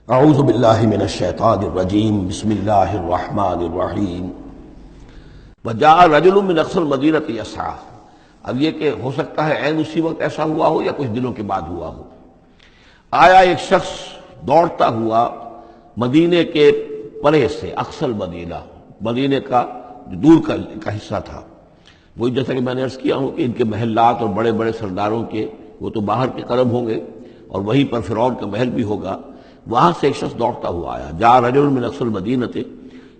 اعوذ باللہ من الشیطان الرجیم بسم اللہ الرحمن الرحیم وجاء رجل من اقصى المدینة یسعی۔ اب یہ کہ ہو سکتا ہے عین اسی وقت ایسا ہوا ہو یا کچھ دنوں کے بعد ہوا ہو۔ آیا ایک شخص دوڑتا ہوا مدینے کے پرے سے، اقصى المدینہ، مدینے کا دور کا حصہ تھا۔ وہی جیسا کہ میں نے عرض کیا ہوں کہ ان کے محلات اور بڑے بڑے سرداروں کے وہ تو باہر کے قرب ہوں گے اور وہیں پر فرعون کا محل بھی ہوگا، وہاں سے ایک شخص دوڑتا ہوا آیا۔ جاء رجل من اقصى المدینة،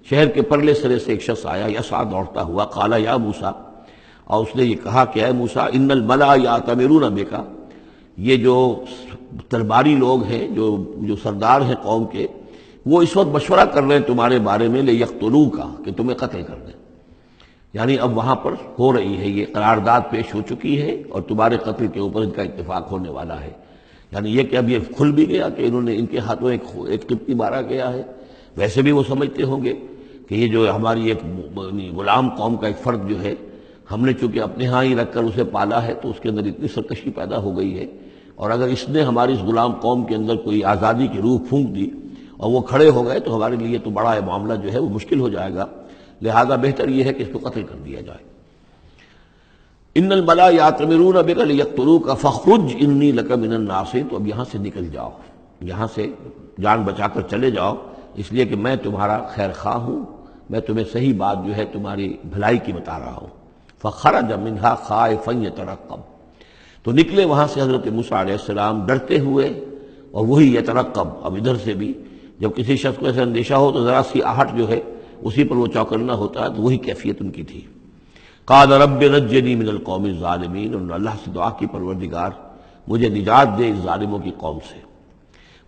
شہر کے پرلے سرے سے ایک شخص آیا، یسعی، دوڑتا ہوا۔ قال یا موسیٰ، اور اس نے یہ کہا کہ اے موسیٰ، ان الملأ یأتمرون بک، یہ جو درباری لوگ ہیں، جو سردار ہیں قوم کے، وہ اس وقت مشورہ کر رہے ہیں تمہارے بارے میں، لیقتلوک، کہ تمہیں قتل کر دیں۔ یعنی اب وہاں پر ہو رہی ہے، یہ قرارداد پیش ہو چکی ہے اور تمہارے قتل کے اوپر ان کا اتفاق ہونے والا ہے۔ یعنی یہ کہ اب یہ کھل بھی گیا کہ انہوں نے ان کے ہاتھوں ایک قبطی مارا گیا ہے۔ ویسے بھی وہ سمجھتے ہوں گے کہ یہ جو ہماری ایک غلام قوم کا ایک فرد جو ہے، ہم نے چونکہ اپنے ہاں ہی رکھ کر اسے پالا ہے تو اس کے اندر اتنی سرکشی پیدا ہو گئی ہے، اور اگر اس نے ہماری اس غلام قوم کے اندر کوئی آزادی کی روح پھونک دی اور وہ کھڑے ہو گئے تو ہمارے لیے تو بڑا معاملہ جو ہے وہ مشکل ہو جائے گا، لہذا بہتر یہ ہے کہ اس کو قتل کر دیا جائے۔ ان الملأ یأتمرون بک لیقتلوک فاخرج انی لک من الناصحین، تو اب یہاں سے نکل جاؤ، یہاں سے جان بچا کر چلے جاؤ، اس لیے کہ میں تمہارا خیر خواہ ہوں، میں تمہیں صحیح بات جو ہے تمہاری بھلائی کی بتا رہا ہوں۔ فخرج منها خائفا یترقب، تو نکلے وہاں سے حضرت موسیٰ علیہ السلام ڈرتے ہوئے، اور وہی یترقب، اب ادھر سے بھی جب کسی شخص کو ایسا اندیشہ ہو تو ذرا سی آہٹ جو ہے اسی پر وہ چوکنا ہوتا ہے، تو وہی کیفیت ان کی تھی۔ قال رب نجنی من القوم الظالمین، انہوں نے اللہ سے دعا کی، پروردگار مجھے نجات دے اس ظالموں کی قوم سے۔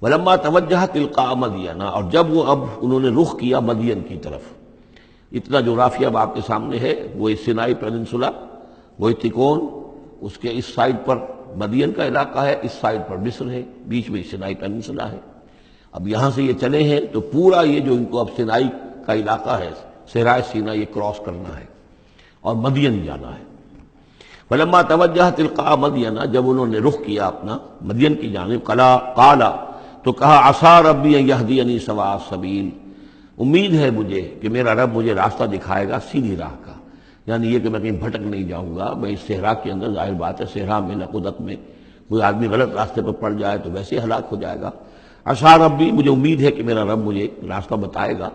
ولما توجہ تلقاء مدین، اور جب وہ اب انہوں نے رخ کیا مدین کی طرف، اتنا جو رافیہ اب آپ کے سامنے ہے وہ سینائی پیننسولا، وہ تکون، اس کے اس سائڈ پر مدین کا علاقہ ہے، اس سائڈ پر مصر ہے، بیچ میں سینائی پیننسولا ہے۔ اب یہاں سے یہ چلے ہیں تو پورا یہ جو ان کو اب سینائی کا علاقہ ہے، صحرائے سینا، یہ کراس کرنا ہے اور مدین جانا ہے۔ فلما توجہ تلقاء مدین، جب انہوں نے رخ کیا اپنا مدین کی جانب، قال، تو کہا عسیٰ ربی ان یہدینی سواء السبیل، امید ہے مجھے کہ میرا رب مجھے راستہ دکھائے گا سیدھی راہ کا، یعنی یہ کہ میں کہیں بھٹک نہیں جاؤں گا۔ میں اس صحرا کے اندر، ظاہر بات ہے صحرا میں نقودت میں کوئی آدمی غلط راستے پر پڑ جائے تو ویسے ہلاک ہو جائے گا۔ عسیٰ ربی، مجھے امید ہے کہ میرا رب مجھے راستہ بتائے گا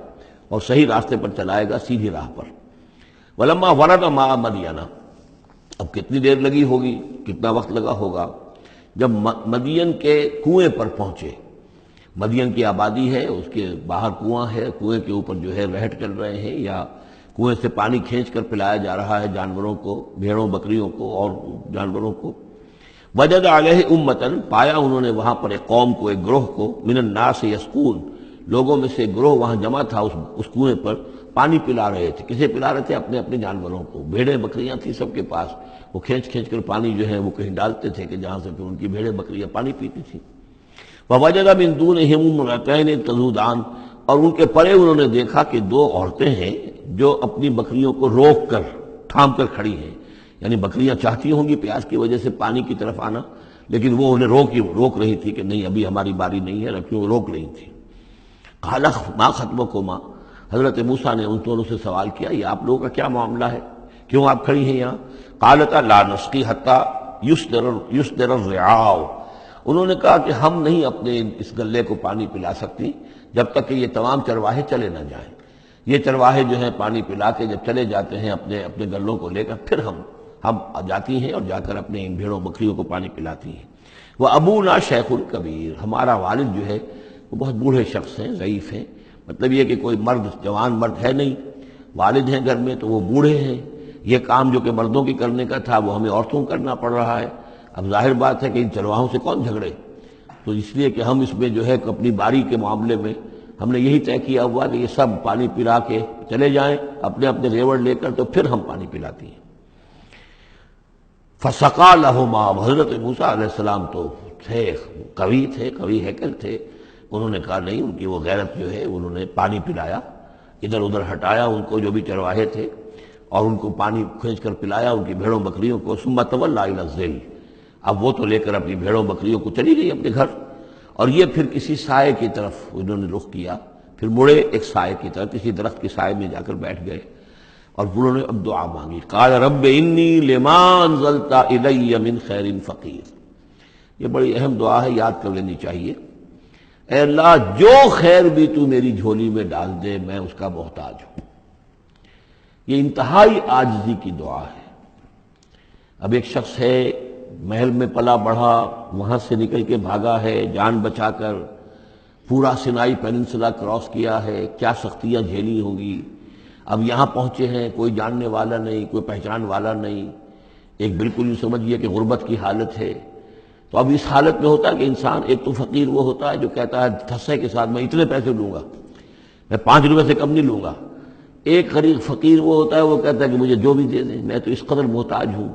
اور صحیح راستے پر چلائے گا، سیدھی راہ پر۔ ولما ورد ماء مدین، اب کتنی دیر لگی ہوگی، کتنا وقت لگا ہوگا، جب مدین کے کنویں پر پہنچے۔ مدین کی آبادی ہے، اس کے باہر کنواں ہے، کنویں کے اوپر جو ہے رہٹ چل رہے ہیں، یا کنویں سے پانی کھینچ کر پلایا جا رہا ہے جانوروں کو، بھیڑوں بکریوں کو اور جانوروں کو۔ وجد علیہ امۃ، پایا انہوں نے وہاں پر ایک قوم کو، ایک گروہ کو، من الناس یسقون، لوگوں میں سے ایک گروہ وہاں جمع تھا اس کنویں پر، پانی پلا رہے تھے۔ کسے پلا رہے تھے؟ اپنے اپنے جانوروں کو، بھیڑیں بکریاں تھیں سب کے پاس، وہ کھینچ کھینچ کر پانی جو ہے وہ کہیں ڈالتے تھے کہ جہاں سے پھر ان کی بھیڑیں بکریاں پانی پیتی تھیں۔ وَوَجَدَ مِن دُونِهِمْ امْرَأَتَيْنِ تَذُودَانِ، اور ان کے پرے انہوں نے دیکھا کہ دو عورتیں ہیں جو اپنی بکریوں کو روک کر، تھام کر کھڑی ہیں، یعنی بکریاں چاہتی ہوں گی پیاس کی وجہ سے پانی کی طرف آنا، لیکن وہ انہیں روک رہی تھی کہ نہیں ابھی ہماری باری نہیں ہے، رکھیوں روک رہی تھی۔ قال ما خطبکما، حضرت موسیٰ نے ان دونوں سے سوال کیا، یہ آپ لوگوں کا کیا معاملہ ہے، کیوں آپ کھڑی ہیں یہاں؟ قالتا لا نسقی حتی یصدر الرعاء، انہوں نے کہا کہ ہم نہیں اپنے اس گلے کو پانی پلا سکتی جب تک کہ یہ تمام چرواہے چلے نہ جائیں۔ یہ چرواہے جو ہیں پانی پلا کے جب چلے جاتے ہیں اپنے گلوں کو لے کر، پھر ہم جاتی ہیں اور جا کر اپنے ان بھیڑوں بکریوں کو پانی پلاتی ہیں۔ وہ ابونا شیخ الکبیر، ہمارا والد جو ہے وہ بہت بوڑھے شخص ہیں، ضعیف ہیں، مطلب یہ کہ کوئی مرد، جوان مرد ہے نہیں، والد ہیں گھر میں تو وہ بوڑھے ہیں، یہ کام جو کہ مردوں کی کرنے کا تھا وہ ہمیں عورتوں کو کرنا پڑ رہا ہے۔ اب ظاہر بات ہے کہ ان چرواہوں سے کون جھگڑے، تو اس لیے کہ ہم اس میں جو ہے اپنی باری کے معاملے میں ہم نے یہی طے کیا ہوا کہ یہ سب پانی پلا کے چلے جائیں اپنے اپنے ریوڑ لے کر، تو پھر ہم پانی پلاتی ہیں۔ فسقا لہما، حضرت موسیٰ علیہ السلام تو تھے، قوی ہیکل تھے، انہوں نے کہا نہیں، ان کی وہ غیرت جو ہے، انہوں نے پانی پلایا، ادھر ادھر ہٹایا ان کو جو بھی چرواہے تھے، اور ان کو پانی کھینچ کر پلایا ان کی بھیڑوں بکریوں کو۔ ثم تولی الی الظل، اب وہ تو لے کر اپنی بھیڑوں بکریوں کو چلی گئی اپنے گھر، اور یہ پھر کسی سائے کی طرف انہوں نے رخ کیا، پھر مڑے ایک سائے کی طرف، کسی درخت کے سائے میں جا کر بیٹھ گئے اور انہوں نے اب دعا مانگی، قال رب انی لما انزلت الی من خیر فقیر۔ یہ بڑی اہم دعا ہے، یاد کر لینی چاہیے۔ اے اللہ جو خیر بھی تو میری جھولی میں ڈال دے میں اس کا محتاج ہوں۔ یہ انتہائی عاجزی کی دعا ہے۔ اب ایک شخص ہے، محل میں پلا بڑھا، وہاں سے نکل کے بھاگا ہے جان بچا کر، پورا سینائی پیننسلا کراس کیا ہے، کیا سختیاں جھیلی ہوں گی، اب یہاں پہنچے ہیں، کوئی جاننے والا نہیں، کوئی پہچان والا نہیں، ایک بالکل یوں سمجھیے کہ غربت کی حالت ہے۔ تو اب اس حالت میں ہوتا ہے کہ انسان، ایک تو فقیر وہ ہوتا ہے جو کہتا ہے دھسے کے ساتھ میں اتنے پیسے لوں گا، میں 5 روپے سے کم نہیں لوں گا۔ ایک غریب فقیر وہ ہوتا ہے، وہ کہتا ہے کہ مجھے جو بھی دے دیں، میں تو اس قدر محتاج ہوں۔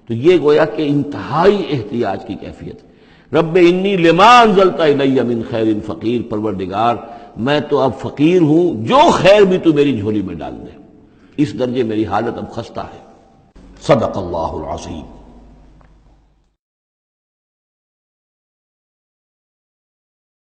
تو یہ گویا کہ انتہائی احتیاج کی کیفیت ہے۔ رب انی لما انزلت الی من خیر فقیر، پروردگار میں تو اب فقیر ہوں، جو خیر بھی تو میری جھولی میں ڈال دے۔ اس درجے میری حالت اب خستہ ہے۔ صدق اللہ العظیم۔